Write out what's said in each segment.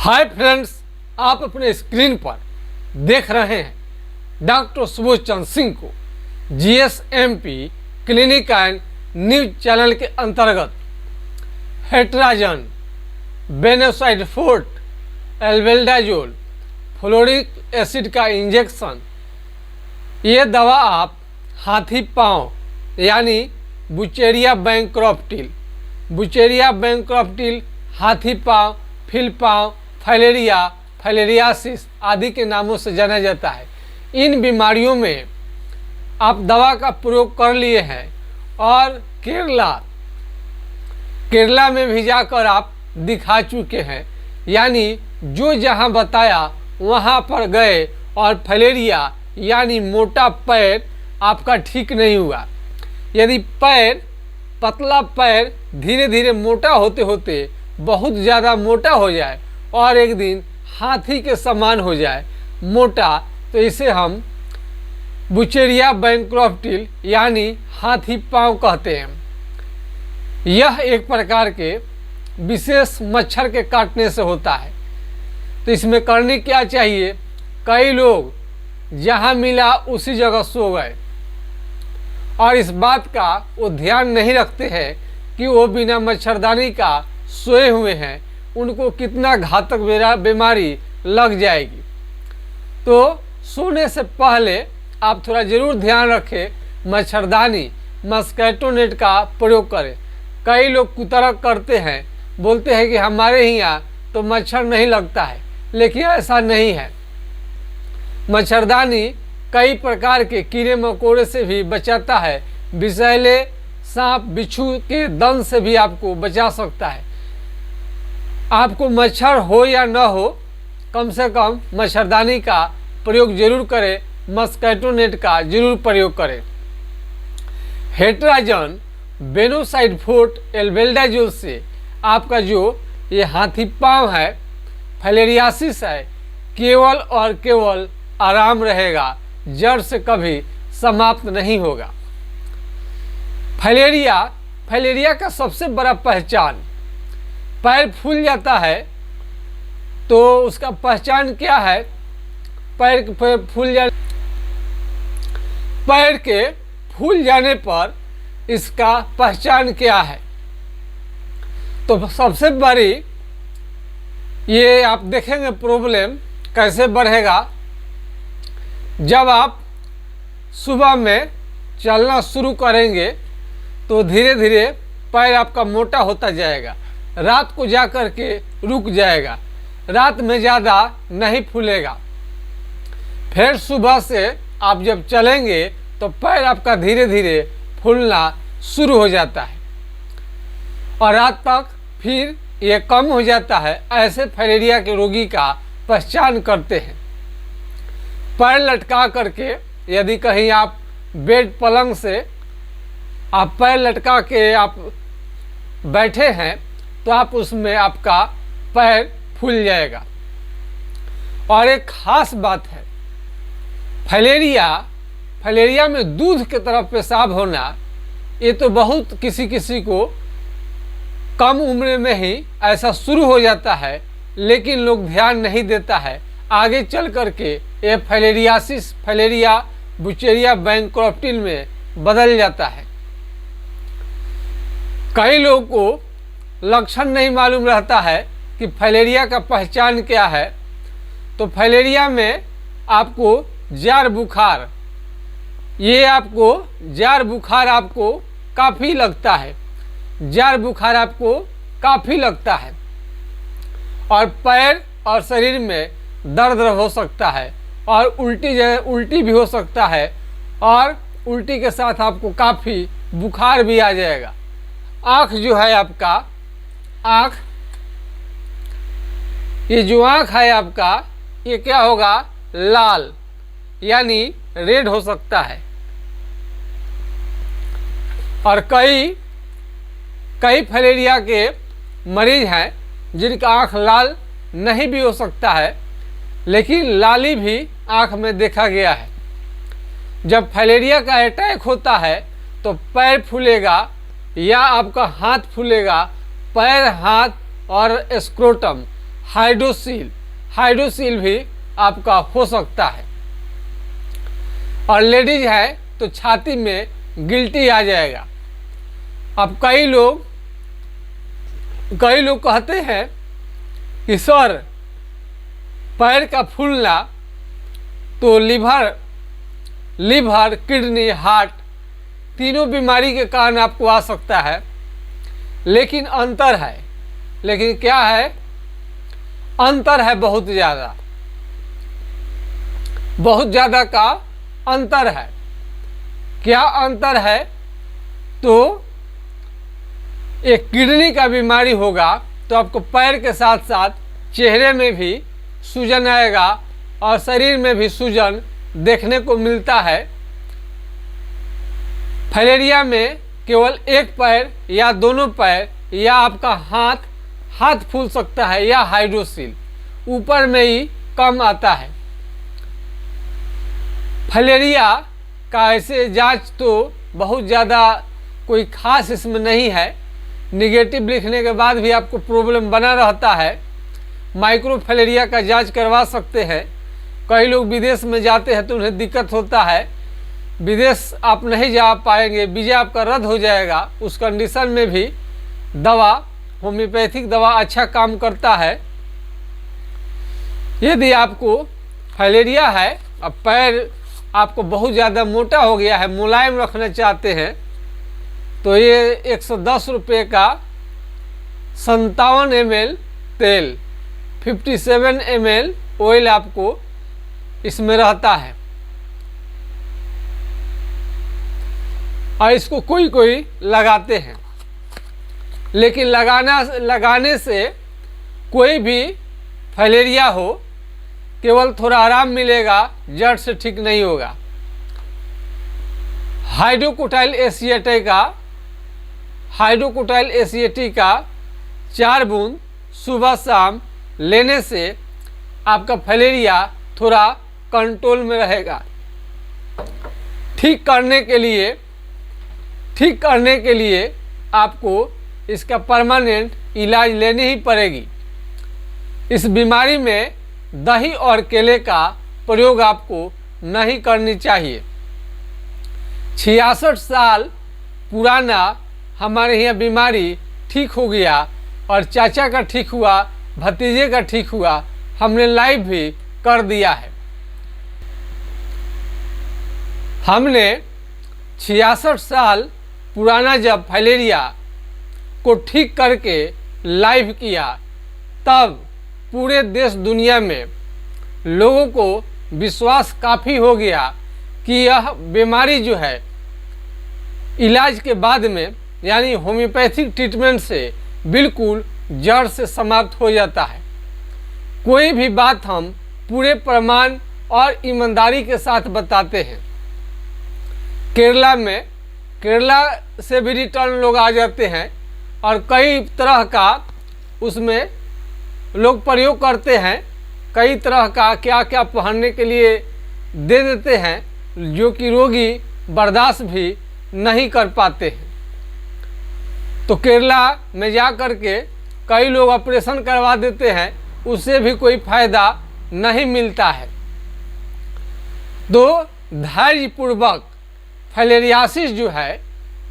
Hi friends, आप अपने screen पर देख रहे हैं डॉक्टर सुबोध चंद्र सिंह को GSMP clinic and news channel के अंतर्गत हेट्राजन, बेनोसाइड-फोर्ट, एल्बेंडाजोल, फ्लोरिक एसिड का इंजेक्शन, ये दवा आप हाथी पाँव यानी बुचेरिया बैंक्रॉप्टिल, हाथी पाँव, फिल पाँव, फाइलेरियासिस आदि के नामों से जाना जाता है। इन बीमारियों में आप दवा का प्रयोग कर लिए हैं और केरला में भी जाकर आप दिखा चुके हैं, यानी जो जहां बताया वहां पर गए और फाइलेरिया यानी मोटा पैर आपका ठीक नहीं हुआ। यदि पतला पैर धीरे धीरे मोटा होते होते बहुत ज़्यादा मोटा हो जाए और एक दिन हाथी के समान हो जाए मोटा, तो इसे हम बुचेरिया बैंक्रॉप्टिल यानी हाथी पाँव कहते हैं। यह एक प्रकार के विशेष मच्छर के काटने से होता है। तो इसमें करने क्या चाहिए? कई लोग जहाँ मिला उसी जगह सो गए और इस बात का वो ध्यान नहीं रखते हैं कि वो बिना मच्छरदानी का सोए हुए हैं, उनको कितना घातक बीमारी लग जाएगी। तो सोने से पहले आप थोड़ा ज़रूर ध्यान रखें, मच्छरदानी मस्कीटो नेट का प्रयोग करें। कई लोग कुतर्क करते हैं, बोलते हैं कि हमारे यहाँ तो मच्छर नहीं लगता है, लेकिन ऐसा नहीं है। मच्छरदानी कई प्रकार के कीड़े मकोड़े से भी बचाता है, विषैले सांप बिच्छू के दंश से भी आपको बचा सकता है। आपको मच्छर हो या न हो, कम से कम मच्छरदानी का प्रयोग जरूर करें, मस्कीटो नेट का जरूर प्रयोग करें। हेट्राजन, बेनोसाइड-फोर्ट, एल्बेंडाजोल से आपका जो ये हाथी पाँव है, फाइलेरियासिस है, केवल और केवल आराम रहेगा, जड़ से कभी समाप्त नहीं होगा। फाइलेरिया का सबसे बड़ा पहचान, पैर फूल जाता है तो उसका पहचान क्या है? पैर के फूल जाने पर इसका पहचान क्या है? तो सबसे बड़ी ये आप देखेंगे प्रॉब्लम कैसे बढ़ेगा। जब आप सुबह में चलना शुरू करेंगे तो धीरे धीरे पैर आपका मोटा होता जाएगा, रात को जा कर के रुक जाएगा, रात में ज़्यादा नहीं फूलेगा। फिर सुबह से आप जब चलेंगे तो पैर आपका धीरे धीरे फूलना शुरू हो जाता है और रात तक फिर ये कम हो जाता है। ऐसे फाइलेरिया के रोगी का पहचान करते हैं। पैर लटका करके, यदि कहीं आप बेड पलंग से आप पैर लटका के आप बैठे हैं तो आप उसमें आपका पैर फूल जाएगा। और एक खास बात है, फाइलेरिया में दूध की तरफ पेशाब होना, ये तो बहुत किसी को कम उम्र में ही ऐसा शुरू हो जाता है, लेकिन लोग ध्यान नहीं देता है। आगे चल करके ये फाइलेरिया बुचेरिया बैंक्रॉप्टिल में बदल जाता है। कई लोगों को लक्षण नहीं मालूम रहता है कि फाइलेरिया का पहचान क्या है। तो फाइलेरिया में आपको जार बुखार आपको काफ़ी लगता है, और पैर और शरीर में दर्द हो सकता है और उल्टी भी हो सकता है, और उल्टी के साथ आपको काफ़ी बुखार भी आ जाएगा। आँख जो है आपका, ये जो आँख है आपका, ये क्या होगा? लाल यानी रेड हो सकता है। और कई फाइलेरिया के मरीज हैं जिनका आँख लाल नहीं भी हो सकता है, लेकिन लाली भी आँख में देखा गया है। जब फाइलेरिया का अटैक होता है तो पैर फूलेगा या आपका हाथ फूलेगा, पैर, हाथ और स्क्रोटम हाइड्रोसील भी आपका हो सकता है। और लेडीज है तो छाती में गिल्टी आ जाएगा। अब कई लोग कहते हैं कि सर पैर का फूलना तो लिवर किडनी हार्ट तीनों बीमारी के कारण आपको आ सकता है, लेकिन अंतर है। लेकिन क्या है? अंतर है बहुत ज़्यादा का अंतर है। क्या अंतर है? तो एक किडनी का बीमारी होगा तो आपको पैर के साथ साथ चेहरे में भी सूजन आएगा और शरीर में भी सूजन देखने को मिलता है। फाइलेरिया में केवल एक पैर या दोनों पैर या आपका हाथ फूल सकता है या हाइड्रोसील ऊपर में ही कम आता है। फाइलेरिया का ऐसे जांच तो बहुत ज़्यादा कोई खास इसमें नहीं है। निगेटिव लिखने के बाद भी आपको प्रॉब्लम बना रहता है। माइक्रोफाइलेरिया का जांच करवा सकते हैं। कई लोग विदेश में जाते हैं तो उन्हें दिक्कत होता है, विदेश आप नहीं जा पाएंगे, वीज़ा आपका रद्द हो जाएगा। उस कंडीशन में भी दवा, होम्योपैथिक दवा अच्छा काम करता है। यदि आपको फाइलेरिया है, अब पैर आपको बहुत ज़्यादा मोटा हो गया है, मुलायम रखना चाहते हैं, तो ये 110 रुपये का 57 ml तेल, 57 ml ऑयल आपको इसमें रहता है। और इसको कोई लगाते हैं, लेकिन लगाने से कोई भी फाइलेरिया हो केवल थोड़ा आराम मिलेगा, जड़ से ठीक नहीं होगा। हाइड्रोकोटाइल एसिएटी का 4 बूंद सुबह शाम लेने से आपका फाइलेरिया थोड़ा कंट्रोल में रहेगा। ठीक करने के लिए आपको इसका परमानेंट इलाज लेनी ही पड़ेगी। इस बीमारी में दही और केले का प्रयोग आपको नहीं करनी चाहिए। 66 साल पुराना हमारे यहाँ बीमारी ठीक हो गया और चाचा का ठीक हुआ, भतीजे का ठीक हुआ, हमने लाइव भी कर दिया है। हमने 66 साल पुराना जब फाइलेरिया को ठीक करके लाइव किया, तब पूरे देश दुनिया में लोगों को विश्वास काफ़ी हो गया कि यह बीमारी जो है इलाज के बाद में यानी होम्योपैथिक ट्रीटमेंट से बिल्कुल जड़ से समाप्त हो जाता है। कोई भी बात हम पूरे प्रमाण और ईमानदारी के साथ बताते हैं। केरला से भी रिटर्न लोग आ जाते हैं और कई तरह का उसमें लोग प्रयोग करते हैं, कई तरह का क्या क्या पहनने के लिए दे देते हैं जो कि रोगी बर्दाश्त भी नहीं कर पाते हैं। तो केरला में जा कर के कई लोग ऑपरेशन करवा देते हैं, उससे भी कोई फायदा नहीं मिलता है। तो धैर्यपूर्वक फाइलेरियासिस जो है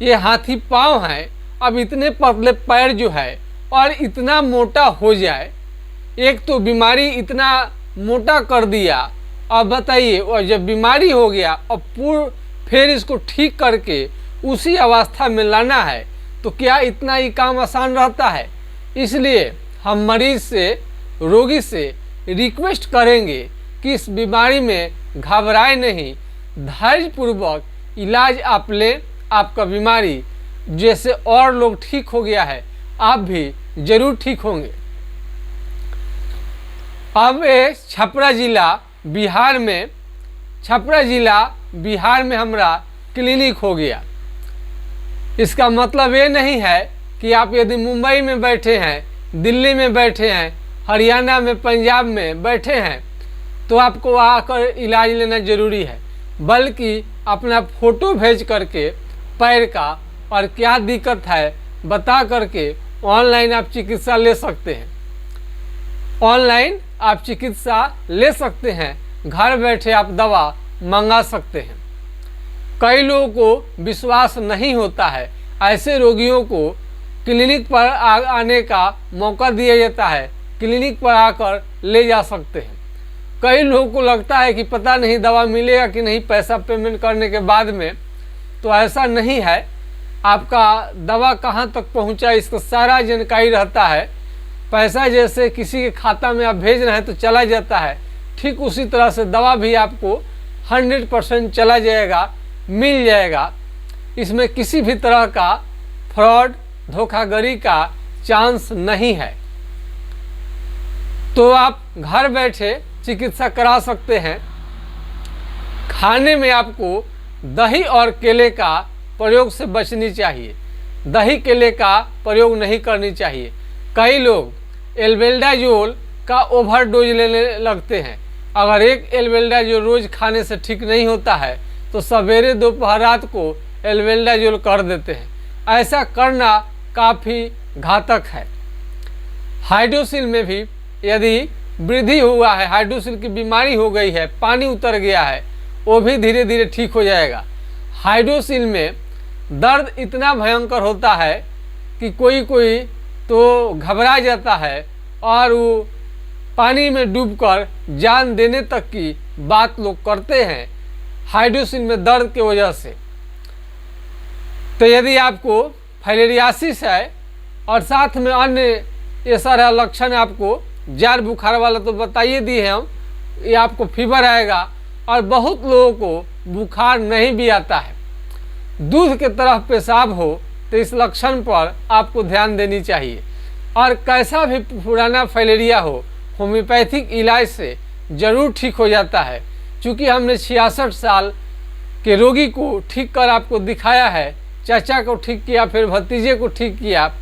ये हाथी पाँव है। अब इतने पतले पैर जो है और इतना मोटा हो जाए, एक तो बीमारी इतना मोटा कर दिया, अब बताइए, और जब बीमारी हो गया और फिर इसको ठीक करके उसी अवस्था में लाना है, तो क्या इतना ही काम आसान रहता है? इसलिए हम मरीज से, रोगी से रिक्वेस्ट करेंगे कि इस बीमारी में घबराए नहीं, धैर्यपूर्वक इलाज आप लें। आपका बीमारी जैसे और लोग ठीक हो गया है, आप भी जरूर ठीक होंगे। अब छपरा जिला बिहार में हमारा क्लिनिक हो गया। इसका मतलब ये नहीं है कि आप यदि मुंबई में बैठे हैं, दिल्ली में बैठे हैं, हरियाणा में, पंजाब में बैठे हैं तो आपको आकर इलाज लेना ज़रूरी है, बल्कि अपना फ़ोटो भेज करके पैर का और क्या दिक्कत है बता करके ऑनलाइन आप चिकित्सा ले सकते हैं। ऑनलाइन आप चिकित्सा ले सकते हैं, घर बैठे आप दवा मंगा सकते हैं। कई लोगों को विश्वास नहीं होता है, ऐसे रोगियों को क्लिनिक पर आने का मौका दिया जाता है, क्लिनिक पर आकर ले जा सकते हैं। कई लोगों को लगता है कि पता नहीं दवा मिलेगा कि नहीं पैसा पेमेंट करने के बाद में, तो ऐसा नहीं है। आपका दवा कहाँ तक पहुँचा इसका सारा जानकारी रहता है। पैसा जैसे किसी के खाता में आप भेज रहे हैं तो चला जाता है, ठीक उसी तरह से दवा भी आपको 100% चला जाएगा, मिल जाएगा। इसमें किसी भी तरह का फ्रॉड, धोखाधड़ी का चांस नहीं है। तो आप घर बैठे चिकित्सा करा सकते हैं। खाने में आपको दही और केले का प्रयोग से बचनी चाहिए, दही केले का प्रयोग नहीं करनी चाहिए। कई लोग एल्बेंडाजोल का ओवरडोज लेने लगते हैं। अगर एक एल्बेंडाजोल रोज खाने से ठीक नहीं होता है तो सवेरे दोपहर रात को एल्बेंडाजोल कर देते हैं। ऐसा करना काफ़ी घातक है। हाइड्रोसिल में भी यदि वृद्धि हुआ है, हाइड्रोसिल की बीमारी हो गई है, पानी उतर गया है, वो भी धीरे धीरे ठीक हो जाएगा। हाइड्रोसिल में दर्द इतना भयंकर होता है कि कोई कोई तो घबरा जाता है और वो पानी में डूबकर जान देने तक की बात लोग करते हैं हाइड्रोसिल में दर्द की वजह से। तो यदि आपको फाइलेरियासिस है और साथ में अन्य ये सारा लक्षण आपको जार बुखार वाला तो बताइए दिए हम, ये आपको फीवर आएगा और बहुत लोगों को बुखार नहीं भी आता है। दूध के तरफ पेशाब हो तो इस लक्षण पर आपको ध्यान देनी चाहिए। और कैसा भी पुराना फाइलेरिया हो, होम्योपैथिक इलाज से ज़रूर ठीक हो जाता है। क्योंकि हमने 66 साल के रोगी को ठीक कर आपको दिखाया है, चाचा को ठीक किया, फिर भतीजे को ठीक किया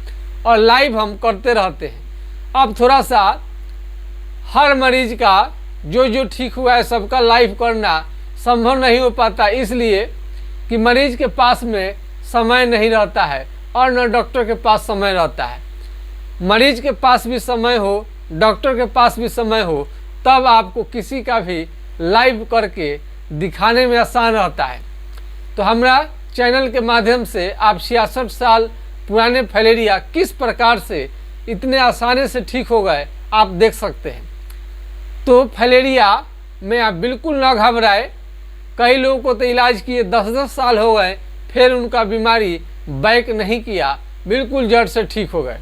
और लाइव हम करते रहते हैं। अब थोड़ा सा हर मरीज का जो ठीक हुआ है सबका लाइव करना संभव नहीं हो पाता, इसलिए कि मरीज के पास में समय नहीं रहता है और न डॉक्टर के पास समय रहता है। मरीज के पास भी समय हो, डॉक्टर के पास भी समय हो, तब आपको किसी का भी लाइव करके दिखाने में आसान रहता है। तो हमारा चैनल के माध्यम से आप 66 साल पुराने फाइलेरिया किस प्रकार से इतने आसानी से ठीक हो गए आप देख सकते हैं। तो फाइलेरिया में आप बिल्कुल न घबराए। कई लोगों को तो इलाज किए 10-10 साल हो गए, फिर उनका बीमारी बैक नहीं किया, बिल्कुल जड़ से ठीक हो गए।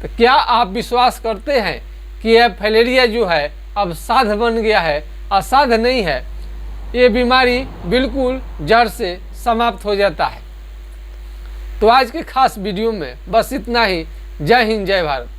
तो क्या आप विश्वास करते हैं कि यह फाइलेरिया जो है अब साध बन गया है? असाध्य नहीं है, ये बीमारी बिल्कुल जड़ से समाप्त हो जाता है। तो आज के खास वीडियो में बस इतना ही। जय हिंद, जय भारत।